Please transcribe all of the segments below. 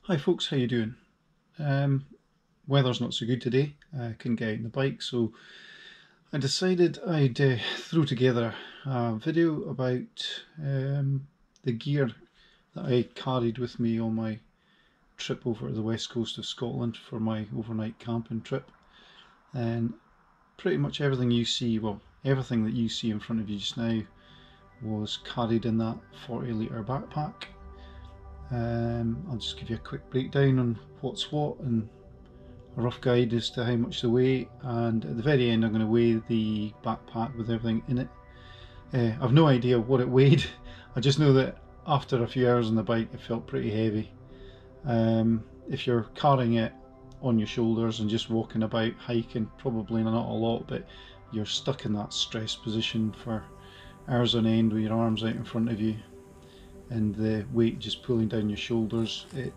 Hi folks, how you doing? Weather's not so good today. I couldn't get out on the bike, so I decided I'd throw together a video about the gear that I carried with me on my trip over to the west coast of Scotland for my overnight camping trip. And pretty much everything you see, well, everything that you see in front of you just now was carried in that 40-litre backpack. I'll just give you a quick breakdown on what's what and a rough guide as to how much they weigh, and at the very end I'm going to weigh the backpack with everything in it. I've no idea what it weighed. I just know that after a few hours on the bike it felt pretty heavy. If you're carrying it on your shoulders and just walking about hiking, probably not a lot, but you're stuck in that stressed position for hours on end with your arms out in front of you and the weight just pulling down your shoulders, it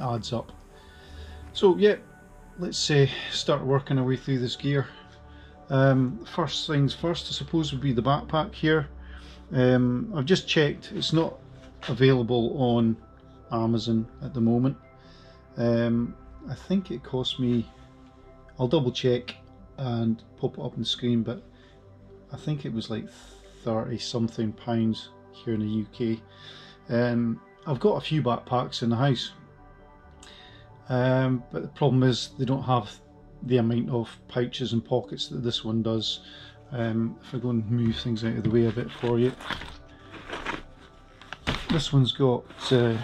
adds up. So yeah, let's start working our way through this gear. First things first, I suppose, would be the backpack here. I've just checked, it's not available on Amazon at the moment. I think it cost me, I'll double check and pop it up on the screen, but I think it was like 30 something pounds here in the UK. I've got a few backpacks in the house, but the problem is they don't have the amount of pouches and pockets that this one does. If I go and move things out of the way a bit for you, this one's got a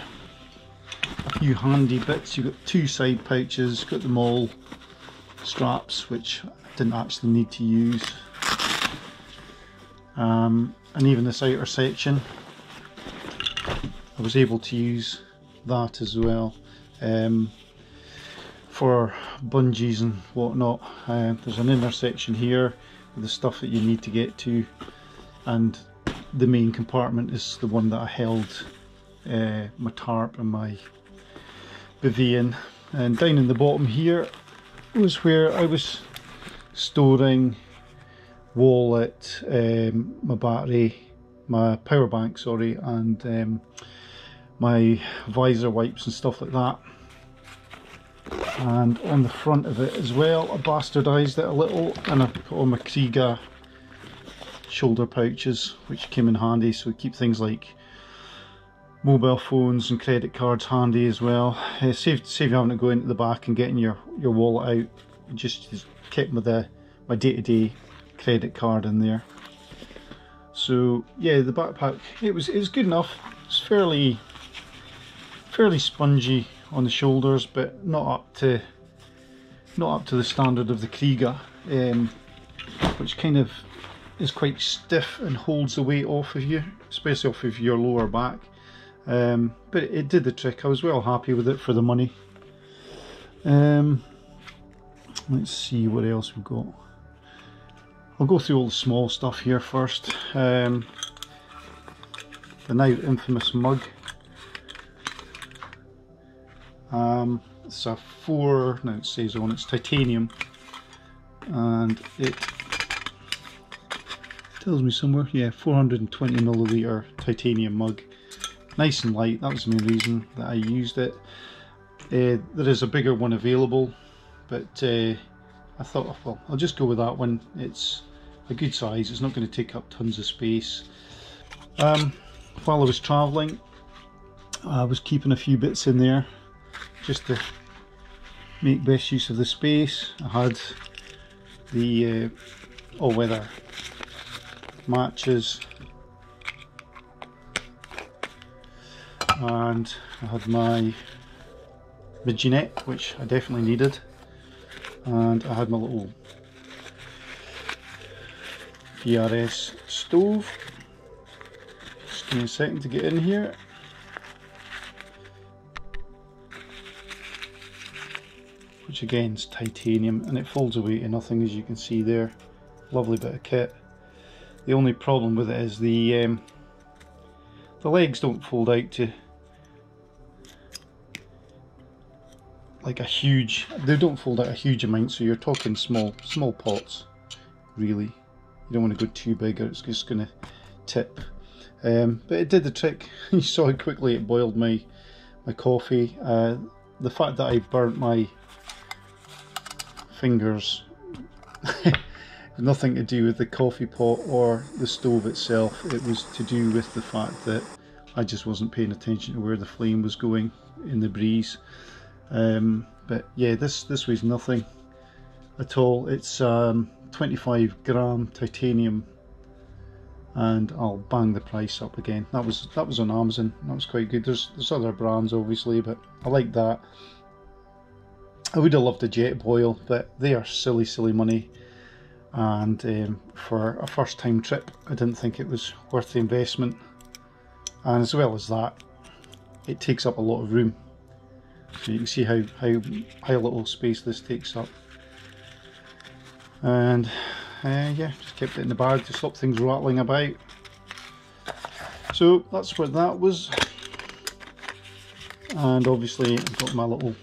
few handy bits. You've got two side pouches, got them all straps, which I didn't actually need to use, and even this outer section I was able to use that as well, for bungees and whatnot. There's an inner section here with the stuff that you need to get to, and the main compartment is the one that I held my tarp and my bivvy in, and down in the bottom here was where I was storing wallet, my battery, my power bank, sorry, and my visor wipes and stuff like that. And on the front of it as well, I bastardised it a little and I put on my Kriega shoulder pouches, which came in handy, so keep things like mobile phones and credit cards handy as well. Save you having to go into the back and getting your wallet out. Just kept my day-to-day credit card in there. So yeah, the backpack, it was good enough. It's fairly spongy on the shoulders, but not up to the standard of the Kriega, which kind of is quite stiff and holds the weight off of you, especially off of your lower back. But it did the trick. I was well happy with it for the money. Let's see what else we've got. I'll go through all the small stuff here first. The now infamous mug. It's a now it says on it's titanium, and it tells me somewhere, yeah, 420 milliliter titanium mug. Nice and light, that was the main reason that I used it. There is a bigger one available, but I thought, well, I'll just go with that one. It's a good size, it's not going to take up tons of space. While I was travelling, I was keeping a few bits in there just to make best use of the space. I had the all-weather matches, and I had my midget, which I definitely needed, and I had my little PRS stove. Just give me a second to get in here. Which again is titanium, and it folds away to nothing, as you can see there. Lovely bit of kit. The only problem with it is the legs don't fold out to like a huge, they don't fold out a huge amount, so you're talking small pots really. You don't want to go too big or it's just going to tip. But it did the trick. You saw how quickly it boiled my my coffee. The fact that I burnt my fingers nothing to do with the coffee pot or the stove itself. It was to do with the fact that I just wasn't paying attention to where the flame was going in the breeze. But yeah, this weighs nothing at all. It's 25 gram titanium, and I'll bang the price up again. That was on Amazon. That was quite good. There's other brands obviously, but I like that. I would have loved a jet boil, but they are silly money, and for a first time trip I didn't think it was worth the investment. And as well as that, it takes up a lot of room, so you can see how little space this takes up. And yeah, just kept it in the bag to stop things rattling about. So that's what that was. And obviously I've got my little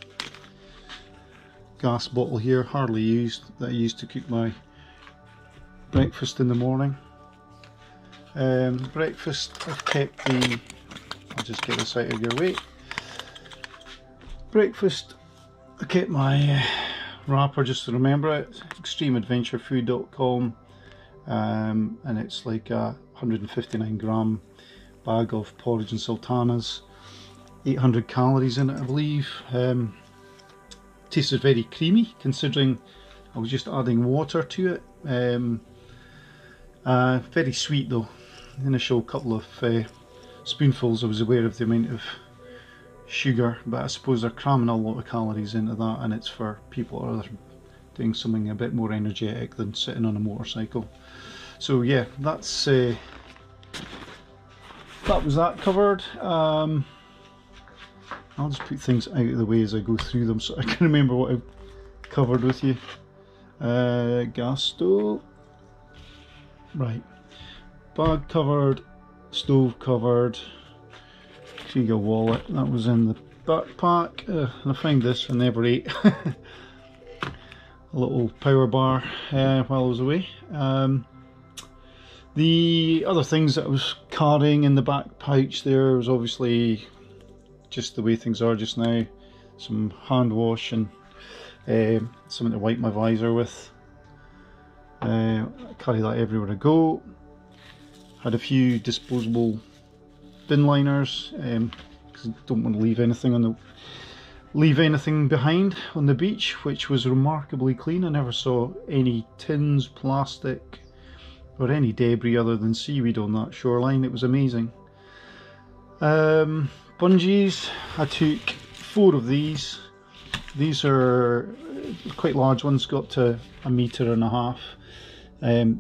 gas bottle here, hardly used, that I use to cook my breakfast in the morning. Breakfast, I've kept the, I'll just get this out of your way. Breakfast, I kept my wrapper just to remember it, extremeadventurefood.com, and it's like a 159 gram bag of porridge and sultanas, 800 calories in it I believe. Tasted very creamy considering I was just adding water to it. Very sweet though. The initial couple of spoonfuls I was aware of the amount of sugar, but I suppose they're cramming a lot of calories into that, and it's for people that are doing something a bit more energetic than sitting on a motorcycle. So yeah, that's that was that covered. I'll just put things out of the way as I go through them so I can remember what I've covered with you. Gas stove, right, bag covered, stove covered, Krieger wallet, that was in the backpack. And I found this, I never ate. A little power bar while I was away. The other things that I was carrying in the back pouch there was obviously just the way things are just now. Some hand wash and something to wipe my visor with. I carry that everywhere I go. Had a few disposable bin liners because I don't want to leave anything behind on the beach, which was remarkably clean. I never saw any tins, plastic, or any debris other than seaweed on that shoreline. It was amazing. Bungees, I took 4 of these. These are quite large ones, got to 1.5 meters.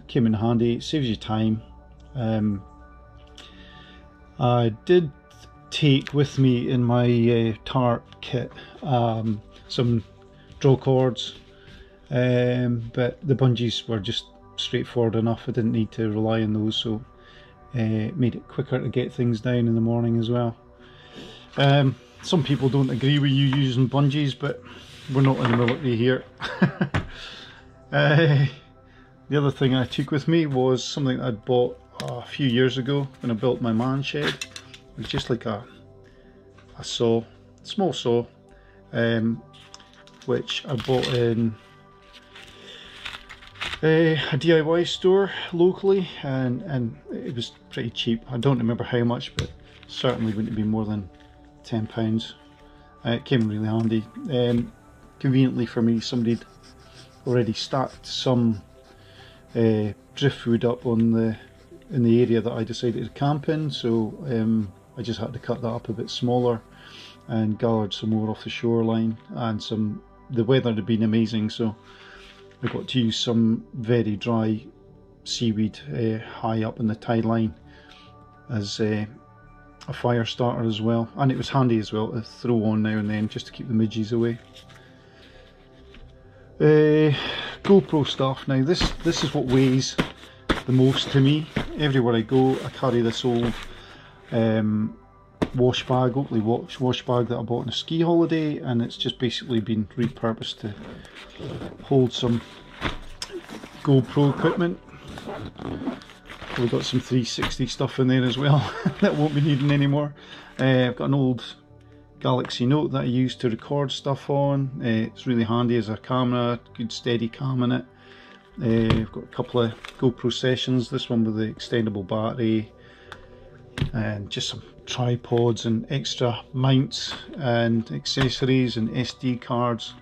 Came in handy, it saves you time. I did take with me in my tarp kit some draw cords, but the bungees were just straightforward enough. I didn't need to rely on those, so it made it quicker to get things down in the morning as well. Some people don't agree with you using bungees, but we're not in the military here. The other thing I took with me was something I'd bought a few years ago when I built my man shed. It's just like a saw, small saw, which I bought in a DIY store locally, and it was pretty cheap. I don't remember how much, but certainly wouldn't be more than £10. It came in really handy. Conveniently for me, somebody'd already stacked some driftwood up on in the area that I decided to camp in, so I just had to cut that up a bit smaller and gathered some more off the shoreline. And the weather had been amazing, so I got to use some very dry seaweed high up in the tide line as a fire starter as well, and it was handy as well to throw on now and then just to keep the midges away. GoPro stuff. Now this is what weighs the most to me. Everywhere I go I carry this old wash bag, Oakley wash bag that I bought on a ski holiday, and it's just basically been repurposed to hold some GoPro equipment. We've got some 360 stuff in there as well that won't be needing anymore. I've got an old Galaxy Note that I use to record stuff on. It's really handy as a camera, good steady cam in it. I've got a couple of GoPro sessions, this one with the extendable battery, and just some tripods and extra mounts and accessories and SD cards.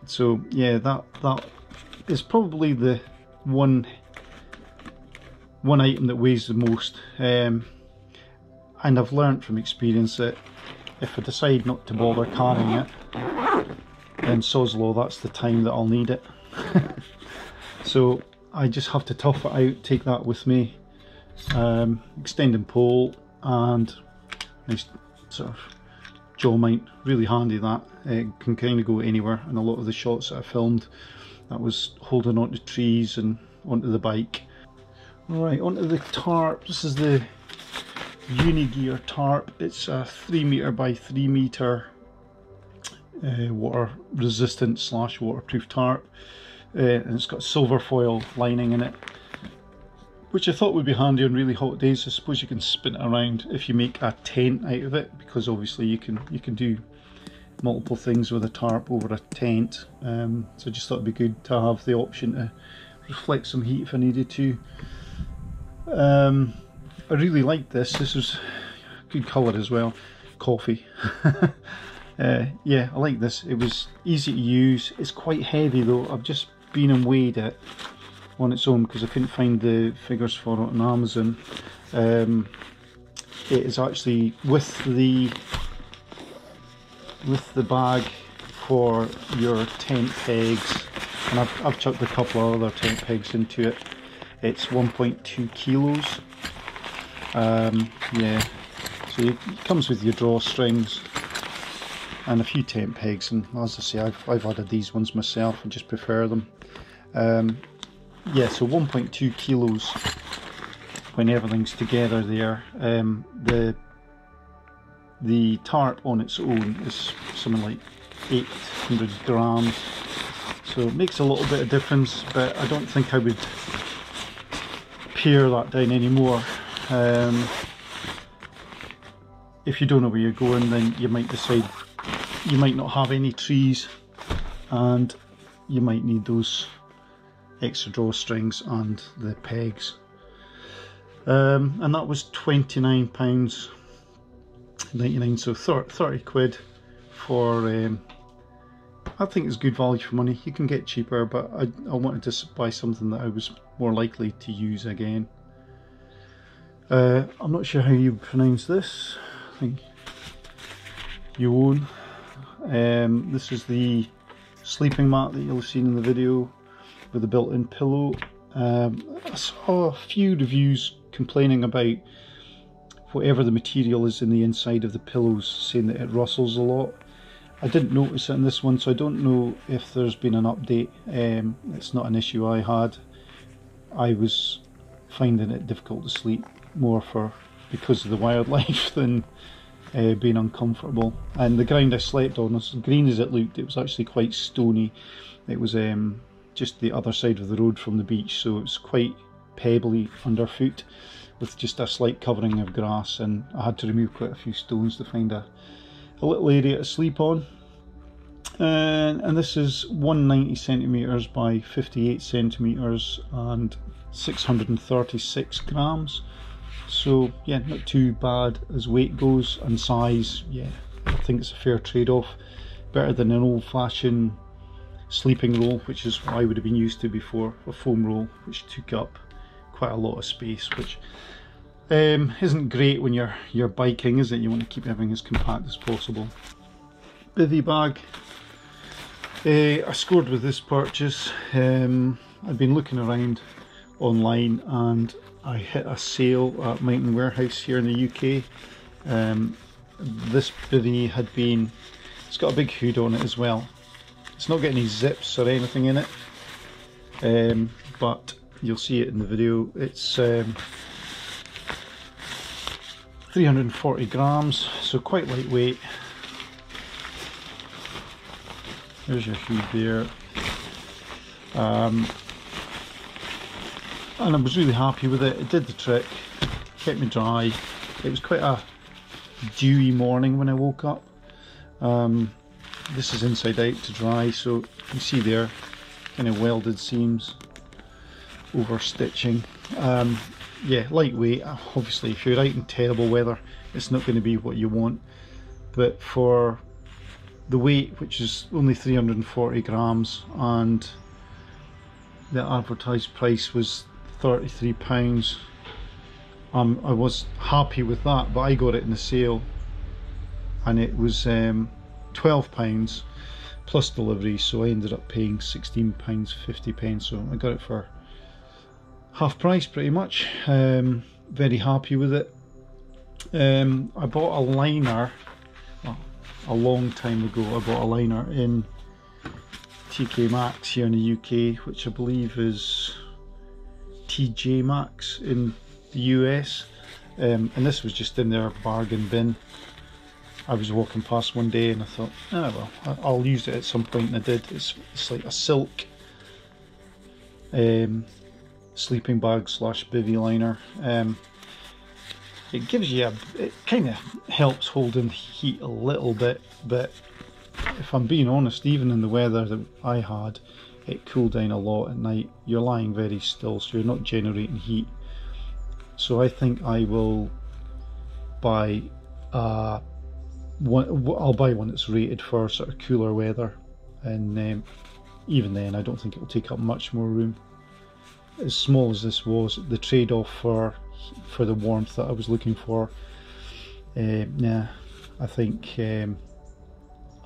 So yeah, that is probably the one item that weighs the most, and I've learnt from experience that if I decide not to bother carrying it, then sod's law, that's the time that I'll need it. So I just have to tough it out, take that with me. Extending pole and nice sort of jaw mount, really handy that. It can kind of go anywhere, and a lot of the shots that I filmed, that was holding onto trees and onto the bike. Alright, onto the tarp. This is the Unigear tarp. It's a 3 meter by 3 meter water resistant / waterproof tarp, and it's got silver foil lining in it, which I thought would be handy on really hot days. I suppose you can spin it around if you make a tent out of it, because obviously you can do multiple things with a tarp over a tent. So I just thought it'd be good to have the option to reflect some heat if I needed to. I really liked this. This was good colour as well. Coffee. Yeah, I like this. It was easy to use. It's quite heavy though. I've just been and weighed it on its own because I couldn't find the figures for it on Amazon. It is actually with the bag for your tent pegs, and I've chucked a couple of other tent pegs into it. It's 1.2 kilos. Yeah, so it comes with your drawstrings and a few tent pegs, and as I say, I've added these ones myself. I just prefer them. Yeah, so 1.2 kilos when everything's together there. The tarp on its own is something like 800 grams, so it makes a little bit of difference, but I don't think I would pare that down anymore. If you don't know where you're going, then you might decide you might not have any trees and you might need those extra drawstrings and the pegs. And that was £29.99, so 30 quid for, I think it's good value for money. You can get cheaper, but I wanted to buy something that I was more likely to use again. I'm not sure how you pronounce this. I think Yuon. This is the sleeping mat that you'll have seen in the video with a built-in pillow. I saw a few reviews complaining about whatever the material is in the inside of the pillows, saying that it rustles a lot. I didn't notice it in this one, so I don't know if there's been an update. It's not an issue I had. I was finding it difficult to sleep more because of the wildlife than being uncomfortable. And the ground I slept on, as green as it looked, it was actually quite stony. It was just the other side of the road from the beach, so it was quite pebbly underfoot with just a slight covering of grass, and I had to remove quite a few stones to find a little area to sleep on. And this is 190 centimetres by 58 centimetres and 636 grams. So yeah, not too bad as weight goes, and size, yeah, I think it's a fair trade-off. Better than an old-fashioned sleeping roll, which is what I would have been used to before, a foam roll, which took up quite a lot of space, which isn't great when you're biking, is it? You want to keep everything as compact as possible. Bivy bag. I scored with this purchase. I'd been looking around online and I hit a sale at Mountain Warehouse here in the UK. This bivy had been, it's got a big hood on it as well. It's not got any zips or anything in it, but you'll see it in the video. It's 340 grams, so quite lightweight. There's your hood there. And I was really happy with it. It did the trick, kept me dry. It was quite a dewy morning when I woke up. This is inside out to dry, so you can see there, kind of welded seams, over stitching. Yeah, lightweight. Obviously if you're out in terrible weather it's not going to be what you want, but for the weight, which is only 340 grams, and the advertised price was £33, I was happy with that, but I got it in the sale and it was £12 plus delivery, so I ended up paying £16.50, so I got it for half price pretty much. Very happy with it. I bought a liner a long time ago. I bought a liner in TK Maxx here in the UK, which I believe is TJ Maxx in the US, and this was just in their bargain bin. I was walking past one day and I thought, oh well, I'll use it at some point, and I did. It's like a silk sleeping bag slash bivy liner. It gives you it kind of helps hold in heat a little bit, but if I'm being honest, even in the weather that I had, it cooled down a lot at night. You're lying very still, so you're not generating heat. So I think I will buy I'll buy one that's rated for sort of cooler weather, and even then I don't think it will take up much more room. As small as this was, the trade-off for the warmth that I was looking for, nah, I think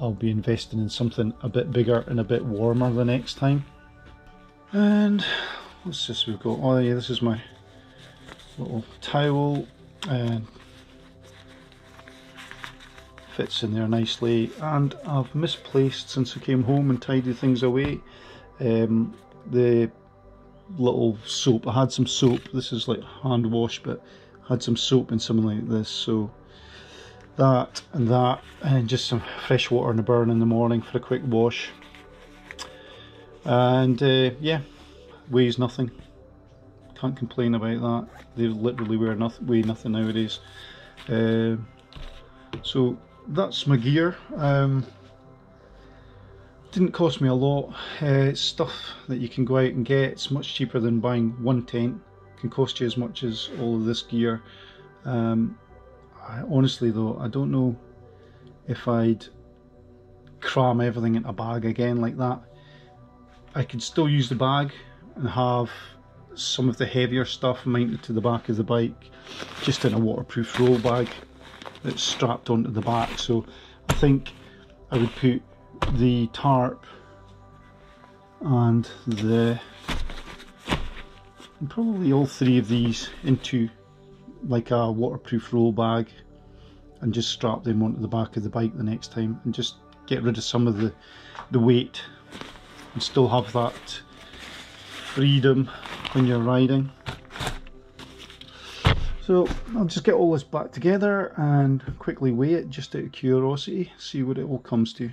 I'll be investing in something a bit bigger and a bit warmer the next time. And what's this we've got? Oh yeah, this is my little towel, and fits in there nicely. And I've misplaced, since I came home and tidied things away, the little soap. I had some soap. This is like hand wash, but I had some soap in something like this, so that and just some fresh water in the burn in the morning for a quick wash. And yeah, weighs nothing, can't complain about that. They literally weigh nothing nowadays. So that's my gear. Didn't cost me a lot. It's stuff that you can go out and get. It's much cheaper than buying one tent. It can cost you as much as all of this gear. Honestly though, I don't know if I'd cram everything in a bag again like that. I could still use the bag and have some of the heavier stuff mounted to the back of the bike, just in a waterproof roll bag that's strapped onto the back. So I think I would put the tarp and probably all three of these into like a waterproof roll bag, and just strap them onto the back of the bike the next time, and just get rid of some of the weight and still have that freedom when you're riding. So I'll just get all this back together and quickly weigh it, just out of curiosity, see what it all comes to.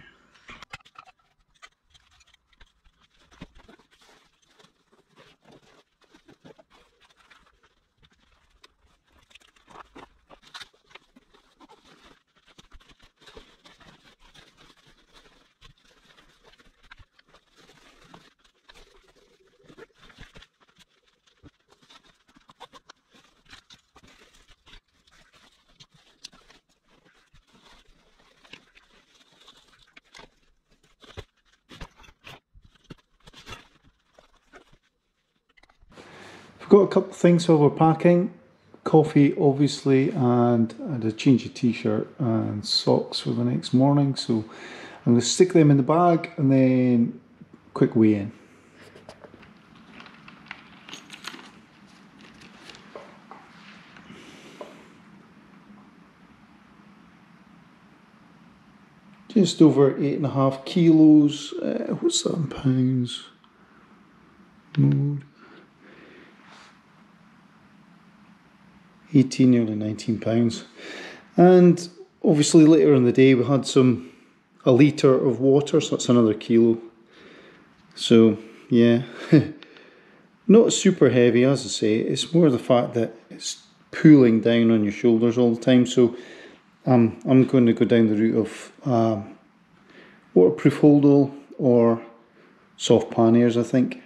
I've got a couple of things while we're packing. Coffee obviously, and I had a change of t-shirt and socks for the next morning, so I'm going to stick them in the bag and then quick weigh in. Just over 8.5 kilos. What's that in pounds? Mode 18, nearly 19 pounds. And obviously later in the day we had a litre of water, so that's another kilo. So yeah, not super heavy, as I say. It's more the fact that it's pulling down on your shoulders all the time. So I'm going to go down the route of waterproof holdall or soft panniers, I think.